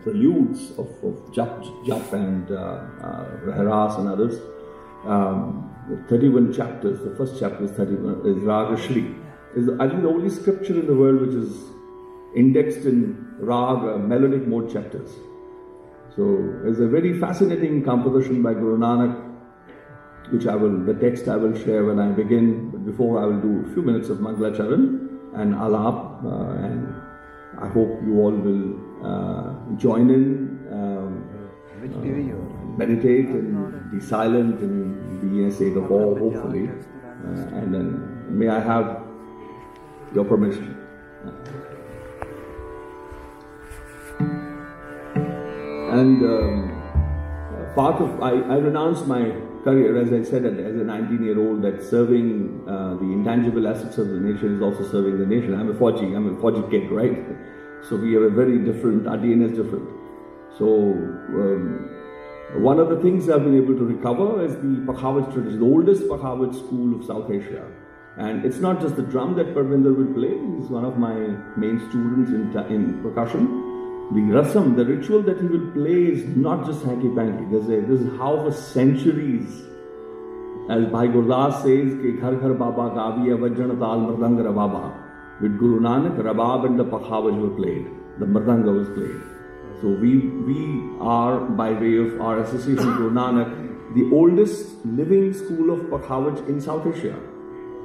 preludes of Jap and Haras and others. 31 chapters. The first chapter is 31. Is Raga Shri. Is I think the only scripture in the world which is indexed in Raga melodic mode chapters. So there's a very fascinating composition by Guru Nanak, which the text I will share when I begin. But before I will do a few minutes of Mangala Charan and Alap, and I hope you all will join in, meditate and be silent and be in a state of awe, hopefully. And then may I have your permission. And I renounced my career, as I said, as a 19-year-old, that serving the intangible assets of the nation is also serving the nation. I'm a Fauji kid, right? So we are very different, our DNA is different. So one of the things I've been able to recover is the Pakhavat tradition, the oldest Pakhavat school of South Asia. And it's not just the drum that Parvinder will play, he's one of my main students in percussion. The rasam, the ritual that he will play is not just hanky-panky. This is how for centuries, as Bhai Gurdas says, कि घर घर बाबा गाविया वज्रण ताल मृदंग Rubaba. With Guru Nanak, Rabab and the Pakhavaj were played. The Mridanga was played. So we are, by way of our association with Guru Nanak, the oldest living school of Pakhavaj in South Asia.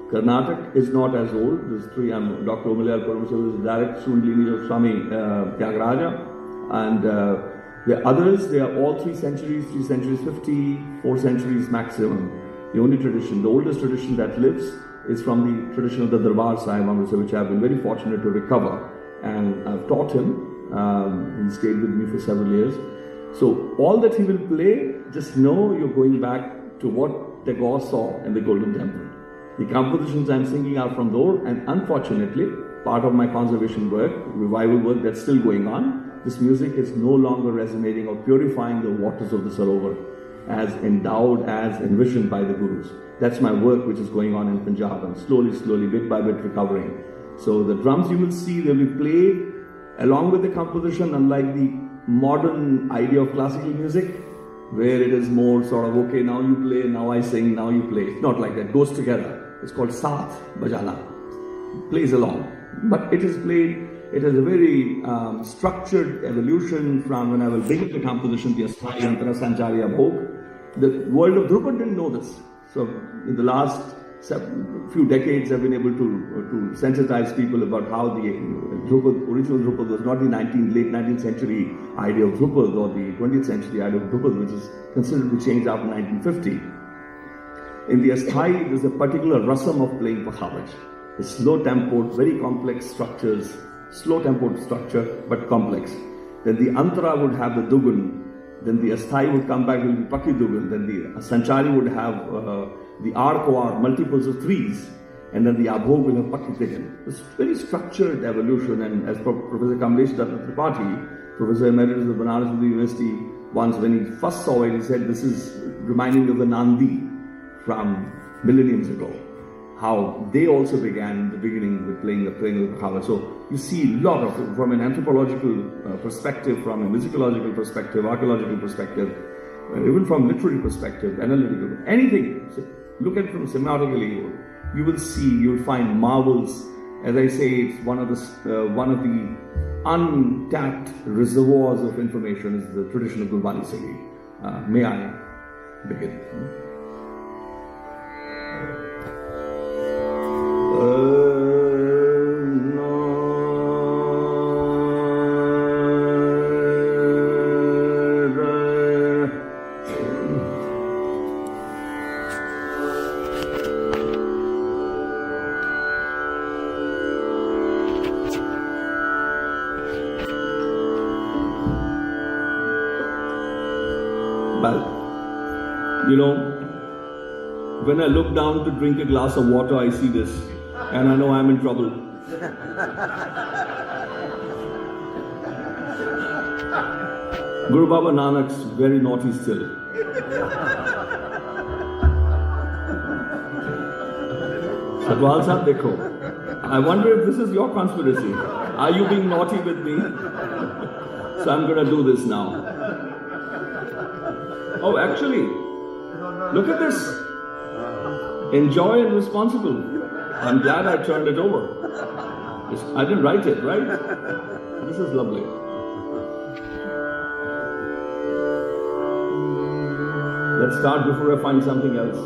Carnatic is not as old. There's three. Dr. Omilayal Paramaswamy is direct student lineage of Swami Tyagaraja. And the others, they are all 3 centuries, 50, 4 centuries maximum. The only tradition, the oldest tradition that lives is from the tradition of the Darbar Sahib Amritsar, which I have been very fortunate to recover. And I've taught him. He stayed with me for several years. So all that he will play, just know you're going back to what Tagore saw in the Golden Temple. The compositions I'm singing are from there, and unfortunately, part of my conservation work, revival work that's still going on, this music is no longer resonating or purifying the waters of the Sarovar as endowed, as envisioned by the Gurus. That's my work which is going on in Punjab. I'm slowly, bit by bit recovering. So the drums you will see, they'll be played along with the composition, unlike the modern idea of classical music, where it is more sort of, okay, now you play, now I sing, now you play. It's not like that, it goes together. It's called Saath Bajana. Plays along. But it is played, it is a very structured evolution from when I will begin the composition, the Asthai Antara Sanchari Abhog. The world of Drupad didn't know this. So in the last few decades, I've been able to sensitize people about how the original Drupad was not the late 19th century idea of Drupad or the 20th century idea of Drupad, which is considerably changed after 1950. In the Asthai, there's a particular rasam of playing Pakhavaj. It's slow-tempoed, very complex structures, slow-tempoed structure, but complex. Then the Antara would have the Dugun, then the Asthai would come back with the Paki Dugun, then the Sanchari would have the Arkoar, multiples of 3s, and then the Abhog will have Paki Dugun. It's very structured evolution, and as Professor Kamlesh Datta Tripathi, Professor Emeritus of Banaras University, once when he first saw it, he said, this is reminding me of the Nandi from millenniums ago. How they also began in the beginning with playing the Pakhavaj. So you see a lot of, from an anthropological perspective, from a musicological perspective, archaeological perspective, even from literary perspective, analytical, anything. So look at it from semiotically, you will see, you will find marvels. As I say, it's one of the untapped reservoirs of information is the tradition of Gurbani Sangeet. May I begin? Well, you know, when I look down to drink a glass of water, I see this, and I know I'm in trouble. Guru Baba Nanak's very naughty still. Satwal Sahib, dekho. I wonder if this is your conspiracy. Are you being naughty with me? So I'm going to do this now. Oh, actually, look at this. Enjoy and responsible. I'm glad I turned it over. I didn't write it, right? This is lovely. Let's start before I find something else.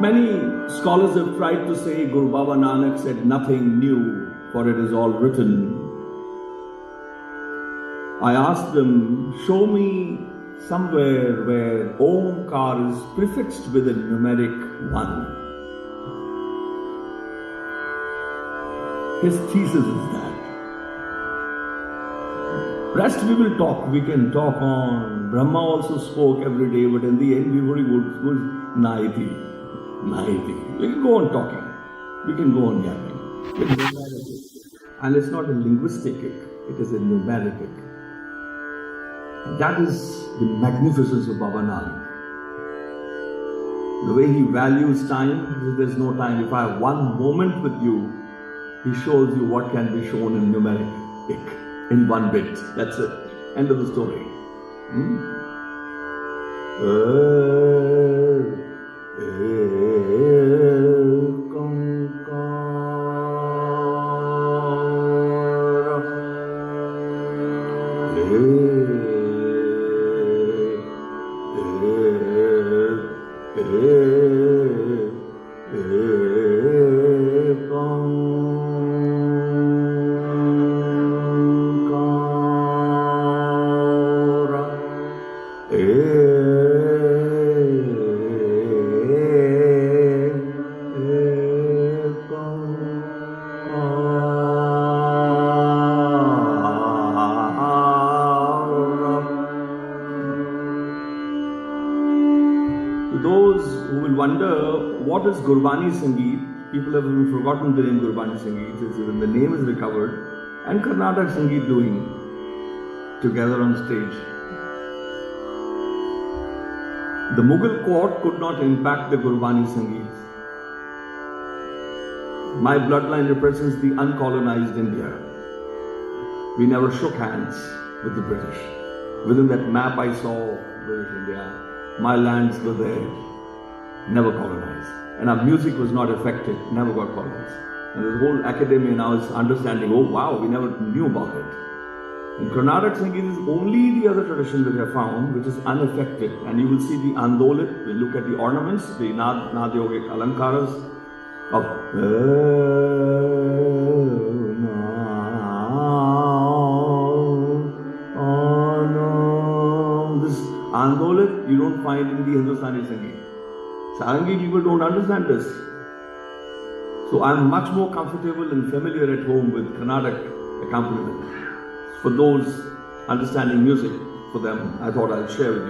Many scholars have tried to say Guru Baba Nanak said nothing new, for it is all written. I asked them, show me somewhere where Omkar is prefixed with a numeric 1. His thesis is that. Rest we will talk, we can talk on. Brahma also spoke every day, but in the end we were naiti. We can go on talking. We can go on yapping. And it's not a linguistic kick, it is a numeric kick. That is the magnificence of Baba Nanak. The way he values time, there's no time. If I have one moment with you, he shows you what can be shown in numeric kick, in 1 bit. That's it. End of the story. What is Gurbani Sangeet? People have even forgotten the name Gurbani Sangeet. When the name is recovered, and Carnatic Sangeet doing together on stage. The Mughal court could not impact the Gurbani Sangeet. My bloodline represents the uncolonized India. We never shook hands with the British. Within that map I saw British India. My lands were there, never colonized. And our music was not affected, never got colonized. And the whole academia now is understanding, oh wow, we never knew about it. And Carnatic Sangeet is only the other tradition which I found, which is unaffected. And you will see the Consulate, we look at the ornaments, the Nadyogik Alankaras of this Consulate you don't find in the Hindustani Sangeet. Sarangi people don't understand this. So I'm much more comfortable and familiar at home with Carnatic accompaniment. For those understanding music, for them, I thought I'll share with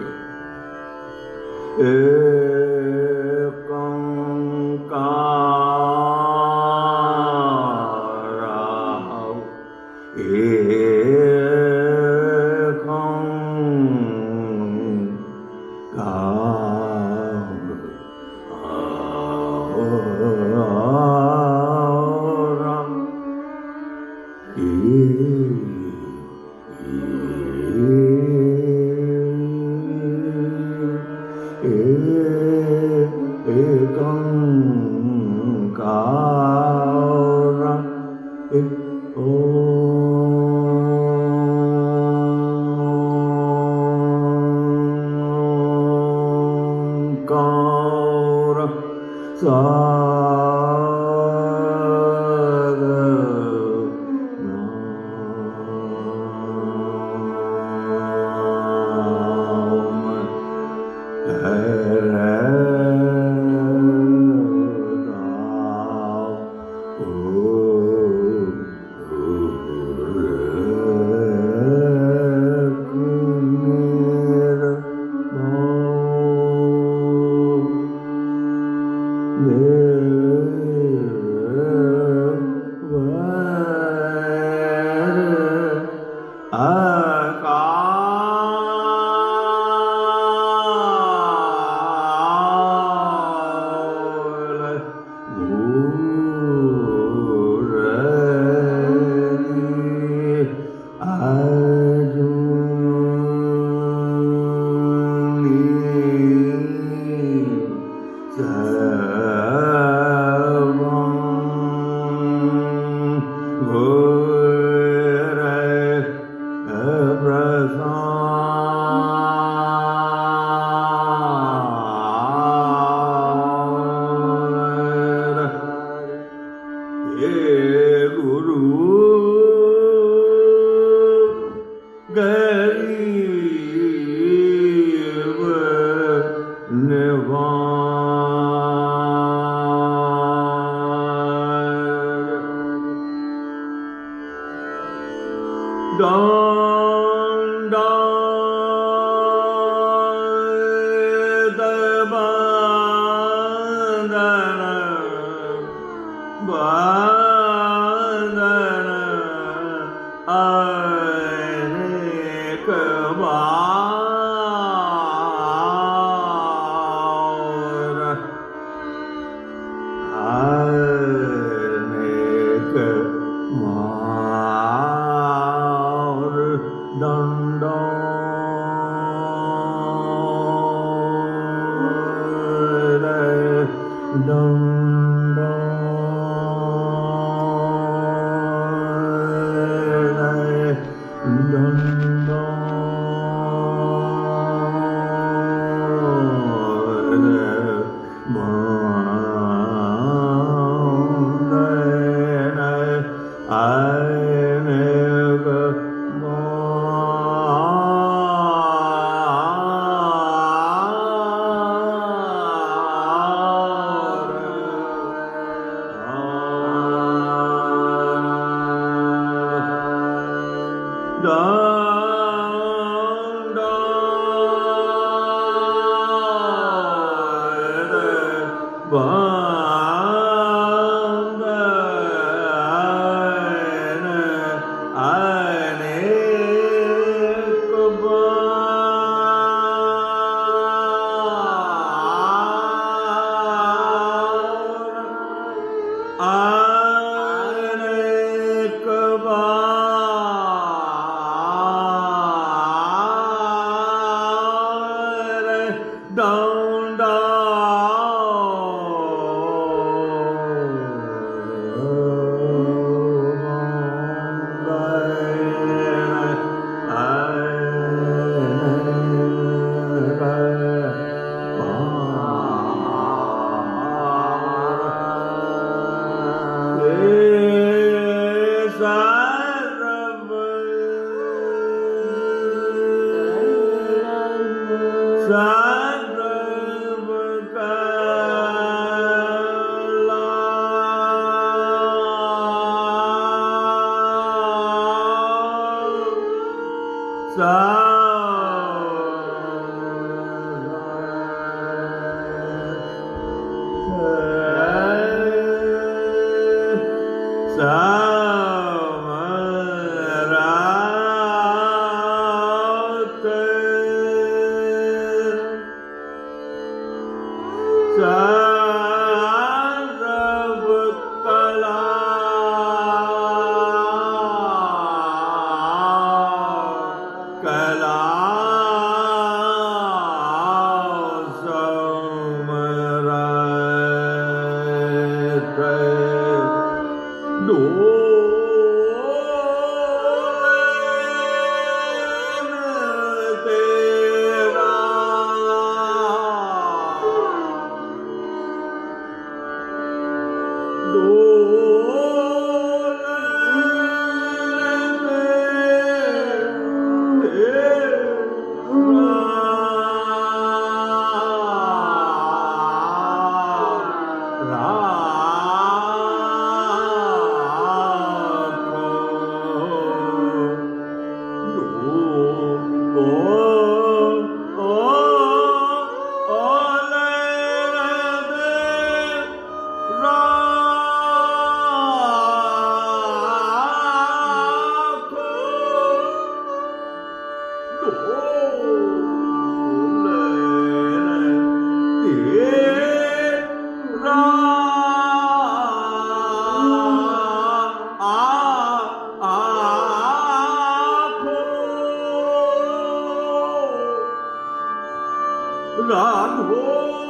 Ragho